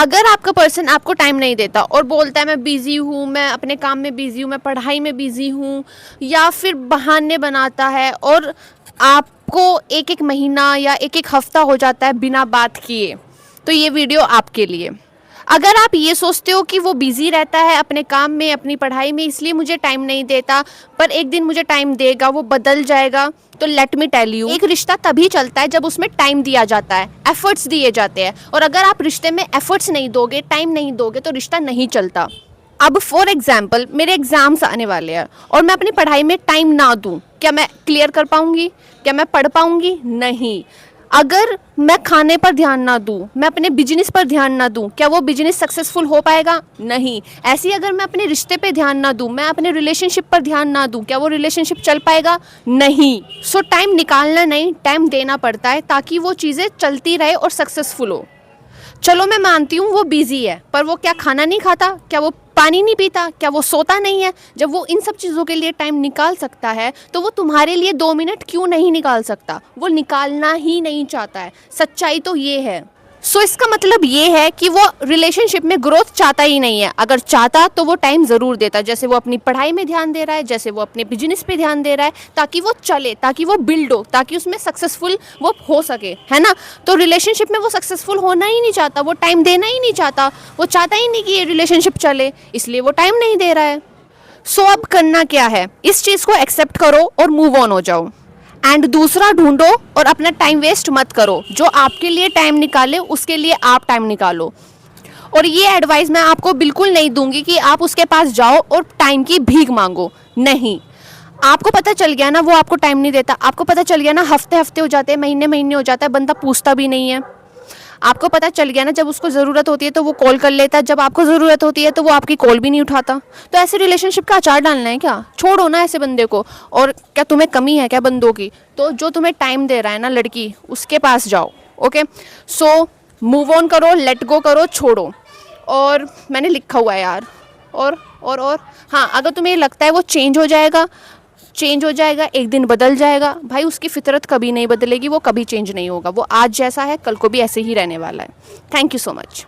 अगर आपका पर्सन आपको टाइम नहीं देता और बोलता है मैं बिज़ी हूँ, मैं अपने काम में बिज़ी हूँ, मैं पढ़ाई में बिज़ी हूँ, या फिर बहाने बनाता है और आपको एक एक महीना या एक एक हफ्ता हो जाता है बिना बात किए, तो ये वीडियो आपके लिए। अगर आप ये सोचते हो कि वो बिज़ी रहता है अपने काम में, अपनी पढ़ाई में, इसलिए मुझे टाइम नहीं देता, पर एक दिन मुझे टाइम देगा, वो बदल जाएगा, तो लेट मी टेल यू, एक रिश्ता तभी चलता है जब उसमें टाइम दिया जाता है, एफर्ट्स दिए जाते हैं। और अगर आप रिश्ते में एफर्ट्स नहीं दोगे, टाइम नहीं दोगे, तो रिश्ता नहीं चलता। अब फॉर एग्जाम्पल मेरे एग्ज़ाम्स आने वाले हैं और मैं अपनी पढ़ाई में टाइम ना दूँ, क्या मैं क्लियर कर पाऊँगी? क्या मैं पढ़ पाऊँगी? नहीं। अगर मैं खाने पर ध्यान ना दूँ, मैं अपने बिजनेस पर ध्यान ना दूँ, क्या वो बिजनेस सक्सेसफुल हो पाएगा? नहीं। ऐसे ही अगर मैं अपने रिश्ते पे ध्यान ना दूँ, मैं अपने रिलेशनशिप पर ध्यान ना दूँ, क्या वो रिलेशनशिप चल पाएगा? नहीं। सो टाइम निकालना नहीं, टाइम देना पड़ता है ताकि वो चीज़ें चलती रहे और सक्सेसफुल हो। चलो मैं मानती हूँ वो बिजी है, पर वो क्या खाना नहीं खाता? क्या वो पानी नहीं पीता? क्या वो सोता नहीं है? जब वो इन सब चीज़ों के लिए टाइम निकाल सकता है, तो वो तुम्हारे लिए 2 मिनट क्यों नहीं निकाल सकता? वो निकालना ही नहीं चाहता है। सच्चाई तो ये है। सो इसका मतलब ये है कि वो रिलेशनशिप में ग्रोथ चाहता ही नहीं है। अगर चाहता तो वो टाइम ज़रूर देता, जैसे वो अपनी पढ़ाई में ध्यान दे रहा है, जैसे वो अपने बिजनेस पे ध्यान दे रहा है, ताकि वो चले, ताकि वो बिल्ड हो, ताकि उसमें सक्सेसफुल वो हो सके, है ना। तो रिलेशनशिप में वो सक्सेसफुल होना ही नहीं चाहता, वो टाइम देना ही नहीं चाहता, वो चाहता ही नहीं कि ये रिलेशनशिप चले, इसलिए वो टाइम नहीं दे रहा है। सो अब करना क्या है? इस चीज़ को एक्सेप्ट करो और मूव ऑन हो जाओ, एंड दूसरा ढूंढो और अपना टाइम वेस्ट मत करो। जो आपके लिए टाइम निकाले उसके लिए आप टाइम निकालो। और ये एडवाइस मैं आपको बिल्कुल नहीं दूंगी कि आप उसके पास जाओ और टाइम की भीख मांगो। नहीं, आपको पता चल गया ना वो आपको टाइम नहीं देता, आपको पता चल गया ना हफ्ते हफ्ते हो जाते हैं, महीने महीने हो जाता है, बंदा पूछता भी नहीं है। आपको पता चल गया ना जब उसको ज़रूरत होती है तो वो कॉल कर लेता है, जब आपको ज़रूरत होती है तो वो आपकी कॉल भी नहीं उठाता। तो ऐसे रिलेशनशिप का अचार डालना है क्या? छोड़ो ना ऐसे बंदे को। और क्या तुम्हें कमी है क्या बंदों की? तो जो तुम्हें टाइम दे रहा है ना लड़की, उसके पास जाओ। ओके, सो मूव ऑन करो, लेट गो करो, छोड़ो। और मैंने लिखा हुआ है यार, और हाँ, अगर तुम्हें लगता है वो चेंज हो जाएगा, एक दिन बदल जाएगा, भाई उसकी फितरत कभी नहीं बदलेगी, वो कभी चेंज नहीं होगा। वो आज जैसा है कल को भी ऐसे ही रहने वाला है। Thank you so much.